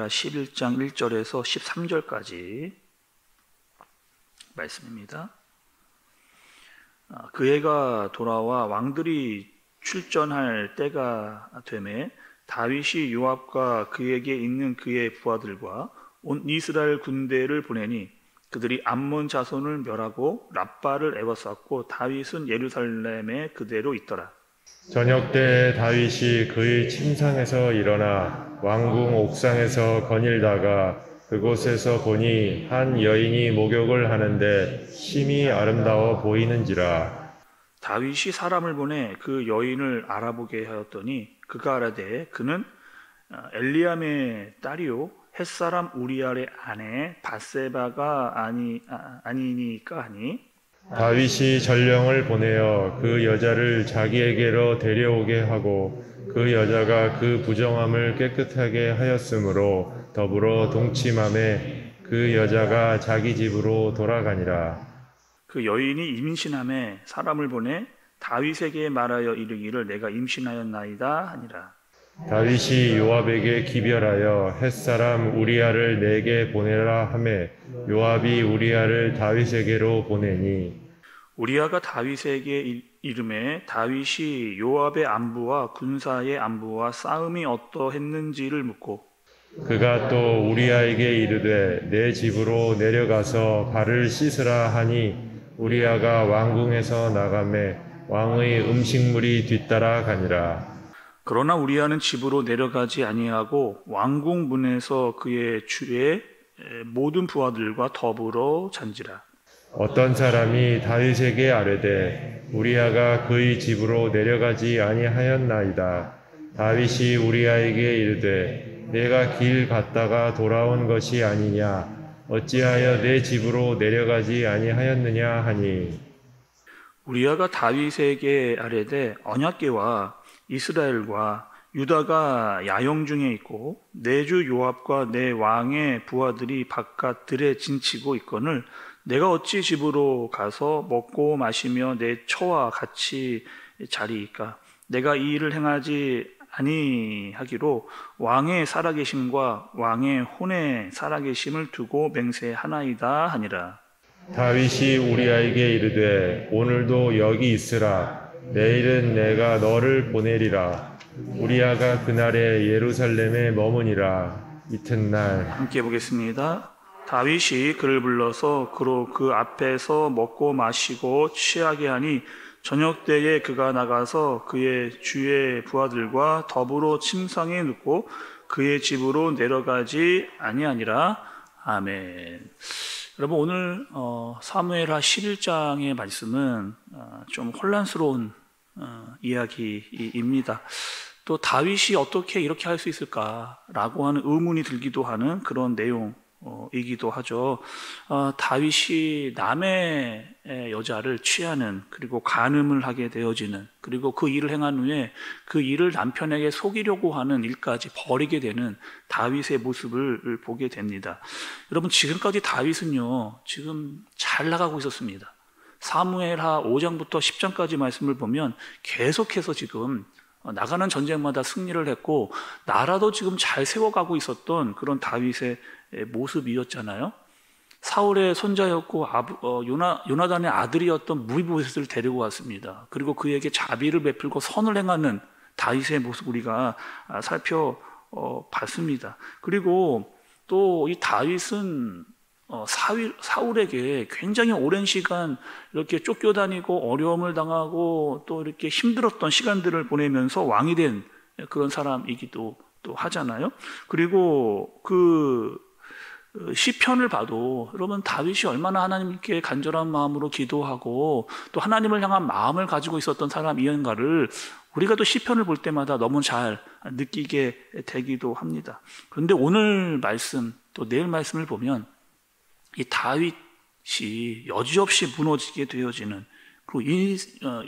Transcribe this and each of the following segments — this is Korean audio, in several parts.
사무엘하 11장 1절에서 13절까지 말씀입니다. 그 해가 돌아와 왕들이 출전할 때가 되매 다윗이 요압과 그에게 있는 그의 부하들과 온 이스라엘 군대를 보내니 그들이 암몬 자손을 멸하고 랍바를 에워쌌고 다윗은 예루살렘에 그대로 있더라. 저녁 때 다윗이 그의 침상에서 일어나 왕궁 옥상에서 거닐다가 그곳에서 보니 한 여인이 목욕을 하는데 심히 아름다워 보이는지라. 다윗이 사람을 보내 그 여인을 알아보게 하였더니 그가 아라되 그는 엘리암의 딸이요 햇사람 우리아의 아내 밧세바가 아니니까 하니 다윗이 전령을 보내어 그 여자를 자기에게로 데려오게 하고 그 여자가 그 부정함을 깨끗하게 하였으므로 더불어 동침함에 그 여자가 자기 집으로 돌아가니라. 그 여인이 임신함에 사람을 보내 다윗에게 말하여 이르기를 내가 임신하였나이다 하니라. 다윗이 요압에게 기별하여 햇사람 우리아를 내게 보내라 하매 요압이 우리아를 다윗에게로 보내니 우리아가 다윗에게 이르매 다윗이 요압의 안부와 군사의 안부와 싸움이 어떠했는지를 묻고 그가 또 우리아에게 이르되 내 집으로 내려가서 발을 씻으라 하니 우리아가 왕궁에서 나가매 왕의 음식물이 뒤따라 가니라. 그러나 우리아는 집으로 내려가지 아니하고 왕궁 문에서 그의 주의 모든 부하들과 더불어 잔지라. 어떤 사람이 다윗에게 아뢰되 우리아가 그의 집으로 내려가지 아니하였나이다. 다윗이 우리아에게 이르되 내가 길 갔다가 돌아온 것이 아니냐. 어찌하여 내 집으로 내려가지 아니하였느냐 하니 우리아가 다윗에게 아뢰되 언약궤와 이스라엘과 유다가 야영 중에 있고 내 주 요압과 내 왕의 부하들이 바깥 들에 진치고 있거늘 내가 어찌 집으로 가서 먹고 마시며 내 처와 같이 자리이까. 내가 이 일을 행하지 아니하기로 왕의 살아계심과 왕의 혼의 살아계심을 두고 맹세하나이다 하니라. 다윗이 우리아에게 이르되 오늘도 여기 있으라. 내일은 내가 너를 보내리라. 우리아가 그날에 예루살렘에 머무니라. 이튿날 함께 보겠습니다. 다윗이 그를 불러서 그로 그 앞에서 먹고 마시고 취하게 하니 저녁 때에 그가 나가서 그의 주의 부하들과 더불어 침상에 눕고 그의 집으로 내려가지 아니하니라. 아멘. 여러분 오늘 사무엘하 11장의 말씀은 좀 혼란스러운 이야기입니다. 또 다윗이 어떻게 이렇게 할 수 있을까라고 하는 의문이 들기도 하는 그런 내용이기도 하죠. 다윗이 남의 여자를 취하는 그리고 간음을 하게 되어지는 그리고 그 일을 행한 후에 그 일을 남편에게 속이려고 하는 일까지 벌이게 되는 다윗의 모습을 보게 됩니다. 여러분 지금까지 다윗은요 지금 잘 나가고 있었습니다. 사무엘하 5장부터 10장까지 말씀을 보면 계속해서 지금 나가는 전쟁마다 승리를 했고 나라도 지금 잘 세워가고 있었던 그런 다윗의 모습이었잖아요. 사울의 손자였고 요나단의 아들이었던 무비보셋을 데리고 왔습니다. 그리고 그에게 자비를 베풀고 선을 행하는 다윗의 모습 우리가 살펴봤습니다. 그리고 또 이 다윗은 사울에게 굉장히 오랜 시간 이렇게 쫓겨다니고 어려움을 당하고 또 이렇게 힘들었던 시간들을 보내면서 왕이 된 그런 사람이기도 또 하잖아요. 그리고 그 시편을 봐도 여러분 다윗이 얼마나 하나님께 간절한 마음으로 기도하고 또 하나님을 향한 마음을 가지고 있었던 사람이었는가를 우리가 또 시편을 볼 때마다 너무 잘 느끼게 되기도 합니다. 그런데 오늘 말씀 또 내일 말씀을 보면 이 다윗이 여지없이 무너지게 되어지는 그리고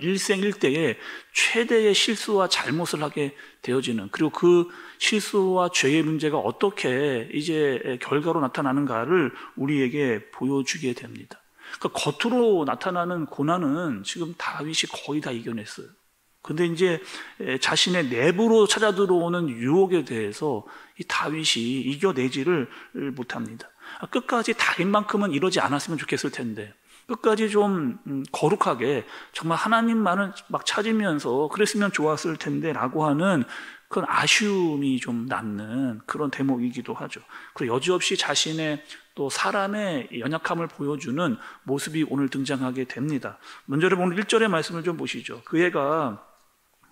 일생일대에 최대의 실수와 잘못을 하게 되어지는 그리고 그 실수와 죄의 문제가 어떻게 이제 결과로 나타나는가를 우리에게 보여주게 됩니다. 그러니까 겉으로 나타나는 고난은 지금 다윗이 거의 다 이겨냈어요. 근데 이제 자신의 내부로 찾아 들어오는 유혹에 대해서 이 다윗이 이겨내지를 못합니다. 끝까지 다윗만큼은 이러지 않았으면 좋겠을 텐데, 끝까지 좀 거룩하게 정말 하나님만을 막 찾으면서 그랬으면 좋았을 텐데 라고 하는 그런 아쉬움이 좀 남는 그런 대목이기도 하죠. 그리고 여지없이 자신의 또 사람의 연약함을 보여주는 모습이 오늘 등장하게 됩니다. 먼저 오늘 1절의 말씀을 좀 보시죠. 그 해가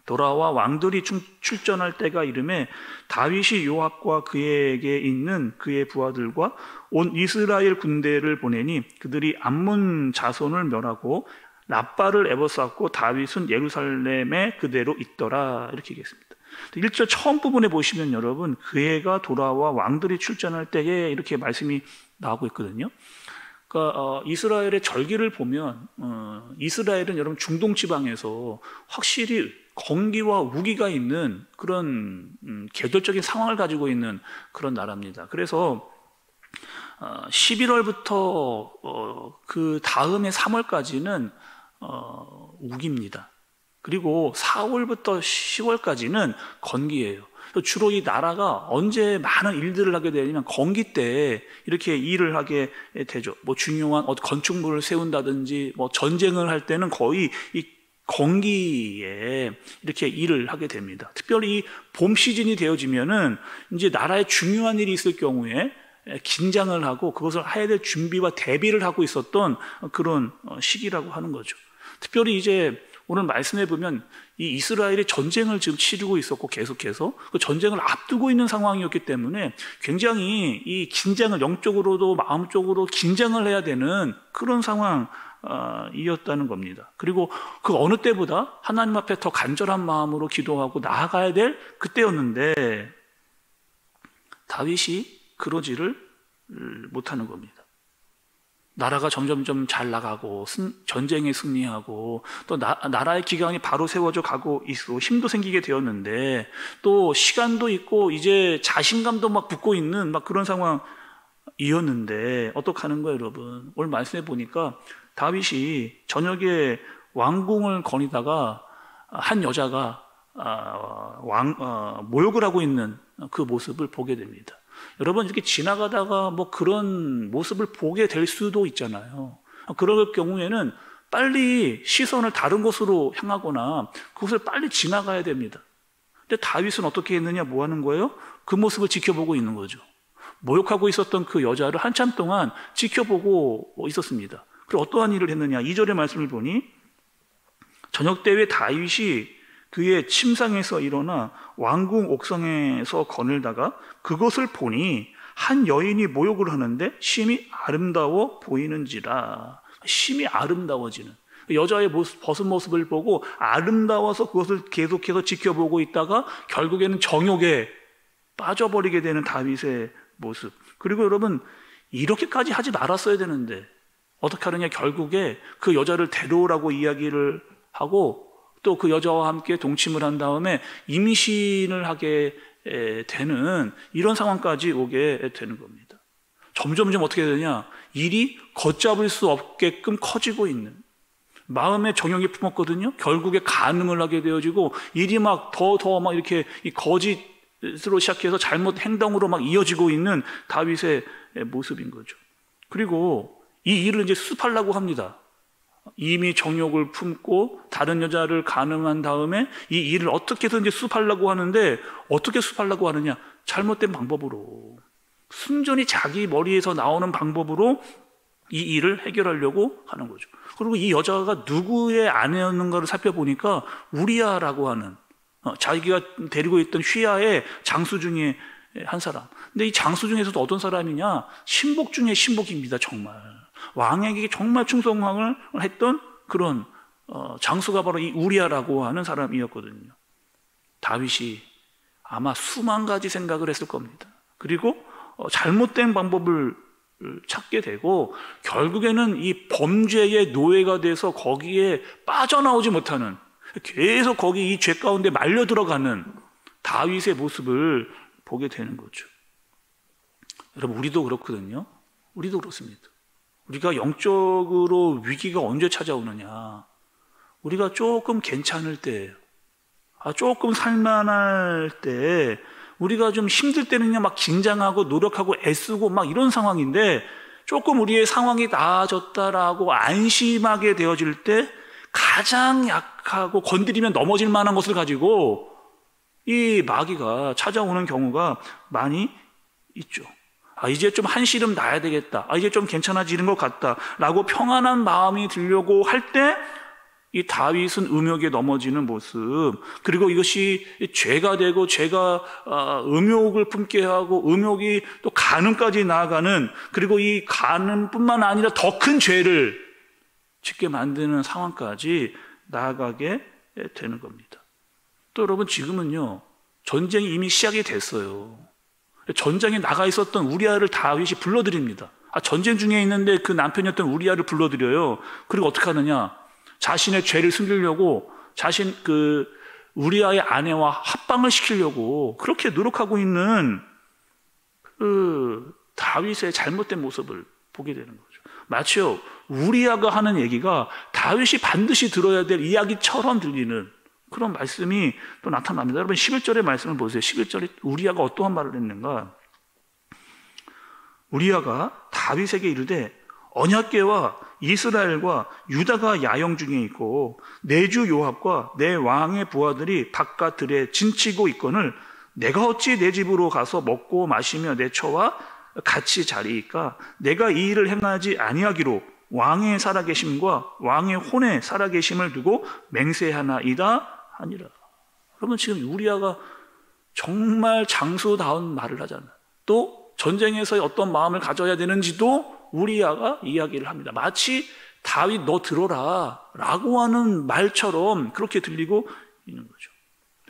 돌아와 왕들이 출전할 때가 이르매 다윗이 요압과 그에게 있는 그의 부하들과 온 이스라엘 군대를 보내니 그들이 암몬 자손을 멸하고 랍바를 에워쌌고 다윗은 예루살렘에 그대로 있더라. 이렇게 얘기했습니다. 1절 처음 부분에 보시면 여러분, 그 해가 돌아와 왕들이 출전할 때에 이렇게 말씀이 나오고 있거든요. 그러니까 이스라엘의 절기를 보면 이스라엘은 여러분 중동 지방에서 확실히 건기와 우기가 있는 그런 계절적인 상황을 가지고 있는 그런 나라입니다. 그래서 11월부터 그 다음에 3월까지는 우기입니다. 그리고 4월부터 10월까지는 건기예요. 주로 이 나라가 언제 많은 일들을 하게 되냐면 건기 때 이렇게 일을 하게 되죠. 뭐 중요한 건축물을 세운다든지 뭐 전쟁을 할 때는 거의 이 건기에 이렇게 일을 하게 됩니다. 특별히 봄 시즌이 되어지면은 이제 나라에 중요한 일이 있을 경우에 긴장을 하고 그것을 해야 될 준비와 대비를 하고 있었던 그런 시기라고 하는 거죠. 특별히 이제 오늘 말씀해 보면 이 이스라엘이 전쟁을 지금 치르고 있었고 계속해서 그 전쟁을 앞두고 있는 상황이었기 때문에 굉장히 이 긴장을 영적으로도 마음적으로 긴장을 해야 되는 그런 상황이었다는 겁니다. 그리고 그 어느 때보다 하나님 앞에 더 간절한 마음으로 기도하고 나아가야 될 그때였는데 다윗이 그러지를 못하는 겁니다. 나라가 점점점 잘 나가고 전쟁에 승리하고 또 나라의 기강이 바로 세워져 가고 있고 힘도 생기게 되었는데 또 시간도 있고 이제 자신감도 막 붙고 있는 막 그런 상황이었는데 어떡하는 거예요, 여러분? 오늘 말씀해 보니까 다윗이 저녁에 왕궁을 거니다가 한 여자가 모욕을 하고 있는 그 모습을 보게 됩니다. 여러분, 이렇게 지나가다가 뭐 그런 모습을 보게 될 수도 있잖아요. 그럴 경우에는 빨리 시선을 다른 곳으로 향하거나 그것을 빨리 지나가야 됩니다. 근데 다윗은 어떻게 했느냐, 뭐 하는 거예요? 그 모습을 지켜보고 있는 거죠. 모욕하고 있었던 그 여자를 한참 동안 지켜보고 있었습니다. 그리고 어떠한 일을 했느냐, 2절의 말씀을 보니 저녁 때에 다윗이 그의 침상에서 일어나 왕궁 옥상에서 거닐다가 그것을 보니 한 여인이 모욕을 하는데 심히 아름다워 보이는지라. 심히 아름다워지는 여자의 벗은 모습을 보고 아름다워서 그것을 계속해서 지켜보고 있다가 결국에는 정욕에 빠져버리게 되는 다윗의 모습. 그리고 여러분, 이렇게까지 하지 말았어야 되는데 어떻게 하느냐, 결국에 그 여자를 데려오라고 이야기를 하고 또 그 여자와 함께 동침을 한 다음에 임신을 하게 되는 이런 상황까지 오게 되는 겁니다. 점점점 어떻게 되냐, 일이 걷잡을 수 없게끔 커지고 있는, 마음의 정욕이 품었거든요. 결국에 간음을 하게 되어지고 일이 막 더 막 이렇게 이 거짓으로 시작해서 잘못 행동으로 막 이어지고 있는 다윗의 모습인 거죠. 그리고 이 일을 이제 수습하려고 합니다. 이미 정욕을 품고 다른 여자를 간음한 다음에 이 일을 어떻게든 이제 수습하려고 하는데 어떻게 수습하려고 하느냐, 잘못된 방법으로, 순전히 자기 머리에서 나오는 방법으로 이 일을 해결하려고 하는 거죠. 그리고 이 여자가 누구의 아내였는가를 살펴보니까 우리아라고 하는 자기가 데리고 있던 휘하의 장수 중에 한 사람. 근데 이 장수 중에서도 어떤 사람이냐, 신복 중에 신복입니다. 정말 왕에게 정말 충성을 했던 그런 장수가 바로 이 우리아라고 하는 사람이었거든요. 다윗이 아마 수만 가지 생각을 했을 겁니다. 그리고 잘못된 방법을 찾게 되고 결국에는 이 범죄의 노예가 돼서 거기에 빠져나오지 못하는, 계속 거기 이 죄 가운데 말려 들어가는 다윗의 모습을 보게 되는 거죠. 여러분, 우리도 그렇거든요. 우리도 그렇습니다. 우리가 영적으로 위기가 언제 찾아오느냐, 우리가 조금 괜찮을 때예요. 조금 살만할 때, 우리가 좀 힘들 때는 그냥 막 긴장하고 노력하고 애쓰고 막 이런 상황인데, 조금 우리의 상황이 나아졌다라고 안심하게 되어질 때 가장 약하고 건드리면 넘어질 만한 것을 가지고 이 마귀가 찾아오는 경우가 많이 있죠. 이제 좀 한시름 나야 되겠다. 이제 좀 괜찮아지는 것 같다. 라고 평안한 마음이 들려고 할 때 이 다윗은 음욕에 넘어지는 모습, 그리고 이것이 죄가 되고 죄가 음욕을 품게 하고 음욕이 또 간음까지 나아가는, 그리고 이 간음뿐만 아니라 더 큰 죄를 짓게 만드는 상황까지 나아가게 되는 겁니다. 또 여러분, 지금은요, 전쟁이 이미 시작이 됐어요. 전장에 나가 있었던 우리아를 다윗이 불러드립니다. 전쟁 중에 있는데 그 남편이었던 우리아를 불러드려요. 그리고 어떻게 하느냐? 자신의 죄를 숨기려고 우리아의 아내와 합방을 시키려고 그렇게 노력하고 있는 그 다윗의 잘못된 모습을 보게 되는 거죠. 마치요, 우리아가 하는 얘기가 다윗이 반드시 들어야 될 이야기처럼 들리는 그런 말씀이 또 나타납니다. 여러분, 11절의 말씀을 보세요. 11절에 우리아가 어떠한 말을 했는가? 우리아가 다윗에게 이르되 언약궤와 이스라엘과 유다가 야영 중에 있고 내 주 요압과 내 왕의 부하들이 바깥들에 진치고 있거늘 내가 어찌 내 집으로 가서 먹고 마시며 내 처와 같이 자리이까? 내가 이 일을 행하지 아니하기로 왕의 살아계심과 왕의 혼의 살아계심을 두고 맹세하나이다 하니라. 여러분, 지금 우리아가 정말 장수다운 말을 하잖아요. 또 전쟁에서 어떤 마음을 가져야 되는지도 우리아가 이야기를 합니다. 마치 다윗 너 들어라 라고 하는 말처럼 그렇게 들리고 있는 거죠.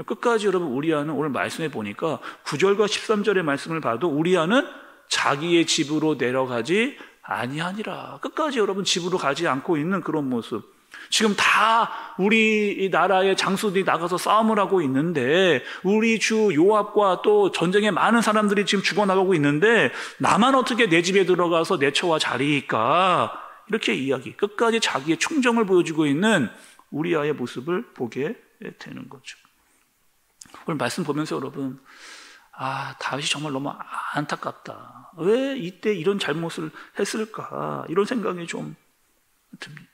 끝까지 여러분, 우리아는 오늘 말씀해 보니까 9절과 13절의 말씀을 봐도 우리아는 자기의 집으로 내려가지 아니하니라. 끝까지 여러분 집으로 가지 않고 있는 그런 모습. 지금 다 우리 나라의 장수들이 나가서 싸움을 하고 있는데, 우리 주 요압과 또 전쟁에 많은 사람들이 지금 죽어나가고 있는데 나만 어떻게 내 집에 들어가서 내 처와 자리일까? 이렇게 이야기, 끝까지 자기의 충정을 보여주고 있는 우리아의 모습을 보게 되는 거죠. 오늘 말씀 보면서 여러분, 다윗이 정말 너무 안타깝다. 왜 이때 이런 잘못을 했을까? 이런 생각이 좀 듭니다.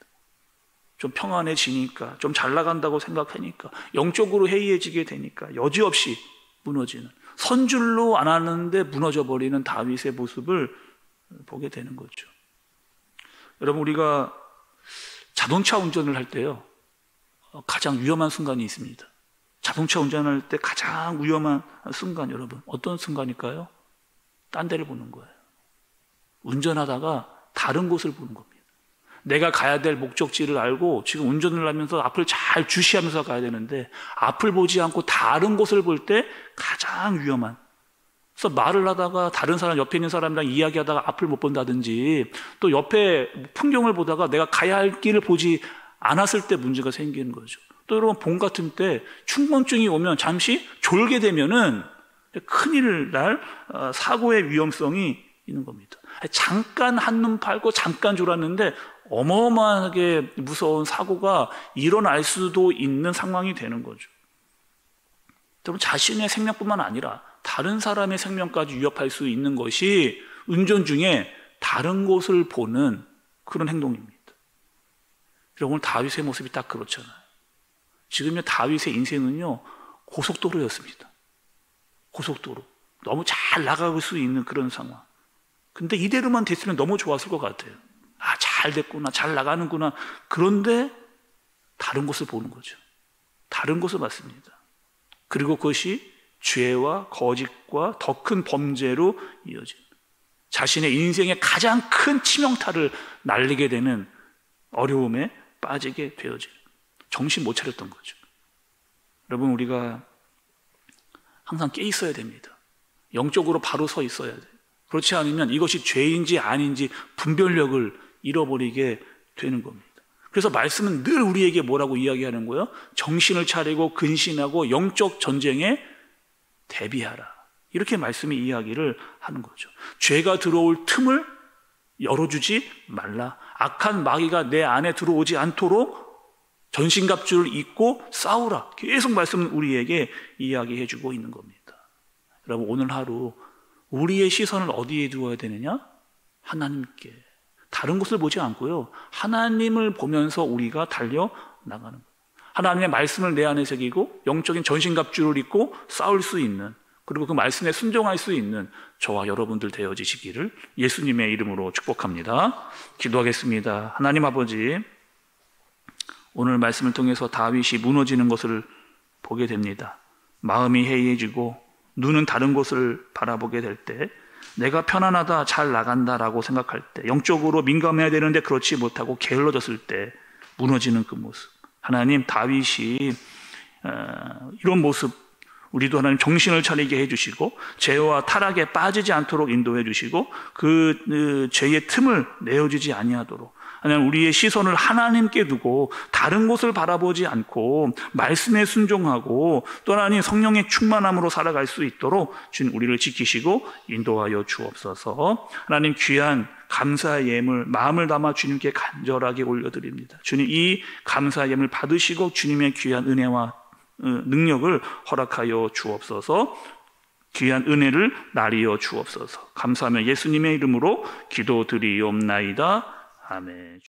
좀 평안해지니까, 좀 잘 나간다고 생각하니까, 영적으로 해이해지게 되니까 여지없이 무너지는, 선줄로 안 하는데 무너져버리는 다윗의 모습을 보게 되는 거죠. 여러분, 우리가 자동차 운전을 할 때요, 가장 위험한 순간이 있습니다. 자동차 운전할 때 가장 위험한 순간, 여러분 어떤 순간일까요? 딴 데를 보는 거예요. 운전하다가 다른 곳을 보는 겁니다. 내가 가야 될 목적지를 알고 지금 운전을 하면서 앞을 잘 주시하면서 가야 되는데 앞을 보지 않고 다른 곳을 볼 때 가장 위험한. 그래서 말을 하다가 다른 사람, 옆에 있는 사람이랑 이야기하다가 앞을 못 본다든지, 또 옆에 풍경을 보다가 내가 가야 할 길을 보지 않았을 때 문제가 생기는 거죠. 또 여러분, 봄 같은 때 충곤증이 오면 잠시 졸게 되면은 큰일 날 사고의 위험성이 있는 겁니다. 잠깐 한눈 팔고 잠깐 졸았는데 어마어마하게 무서운 사고가 일어날 수도 있는 상황이 되는 거죠. 여러분, 자신의 생명뿐만 아니라 다른 사람의 생명까지 위협할 수 있는 것이 운전 중에 다른 곳을 보는 그런 행동입니다. 오늘 다윗의 모습이 딱 그렇잖아요. 지금의 다윗의 인생은요, 고속도로였습니다. 고속도로. 너무 잘 나갈 수 있는 그런 상황. 근데 이대로만 됐으면 너무 좋았을 것 같아요. 잘 됐구나, 잘 나가는구나. 그런데 다른 곳을 보는 거죠. 다른 곳을 봤습니다. 그리고 그것이 죄와 거짓과 더 큰 범죄로 이어진, 자신의 인생의 가장 큰 치명타를 날리게 되는 어려움에 빠지게 되어진, 정신 못 차렸던 거죠. 여러분, 우리가 항상 깨 있어야 됩니다. 영적으로 바로 서 있어야 돼요. 그렇지 않으면 이것이 죄인지 아닌지 분별력을 잃어버리게 되는 겁니다. 그래서 말씀은 늘 우리에게 뭐라고 이야기하는 거예요? 정신을 차리고 근신하고 영적 전쟁에 대비하라. 이렇게 말씀이 이야기를 하는 거죠. 죄가 들어올 틈을 열어주지 말라. 악한 마귀가 내 안에 들어오지 않도록 전신갑주를 입고 싸우라. 계속 말씀은 우리에게 이야기해 주고 있는 겁니다. 여러분, 오늘 하루 우리의 시선을 어디에 두어야 되느냐? 하나님께. 다른 곳을 보지 않고요, 하나님을 보면서 우리가 달려나가는 거예요. 하나님의 말씀을 내 안에 새기고 영적인 전신갑주를 입고 싸울 수 있는, 그리고 그 말씀에 순종할 수 있는 저와 여러분들 되어지시기를 예수님의 이름으로 축복합니다. 기도하겠습니다. 하나님 아버지, 오늘 말씀을 통해서 다윗이 무너지는 것을 보게 됩니다. 마음이 해이해지고 눈은 다른 곳을 바라보게 될 때, 내가 편안하다, 잘 나간다라고 생각할 때, 영적으로 민감해야 되는데 그렇지 못하고 게을러졌을 때 무너지는 그 모습. 하나님, 다윗이 이런 모습, 우리도 하나님 정신을 차리게 해주시고 죄와 타락에 빠지지 않도록 인도해 주시고 그 죄의 틈을 내어주지 아니하도록, 하나님, 우리의 시선을 하나님께 두고 다른 곳을 바라보지 않고 말씀에 순종하고 또 하나님 성령의 충만함으로 살아갈 수 있도록 주님 우리를 지키시고 인도하여 주옵소서. 하나님, 귀한 감사의 예물 마음을 담아 주님께 간절하게 올려드립니다. 주님, 이 감사의 예물 받으시고 주님의 귀한 은혜와 능력을 허락하여 주옵소서. 귀한 은혜를 나리어 주옵소서. 감사하며 예수님의 이름으로 기도드리옵나이다. 아멘.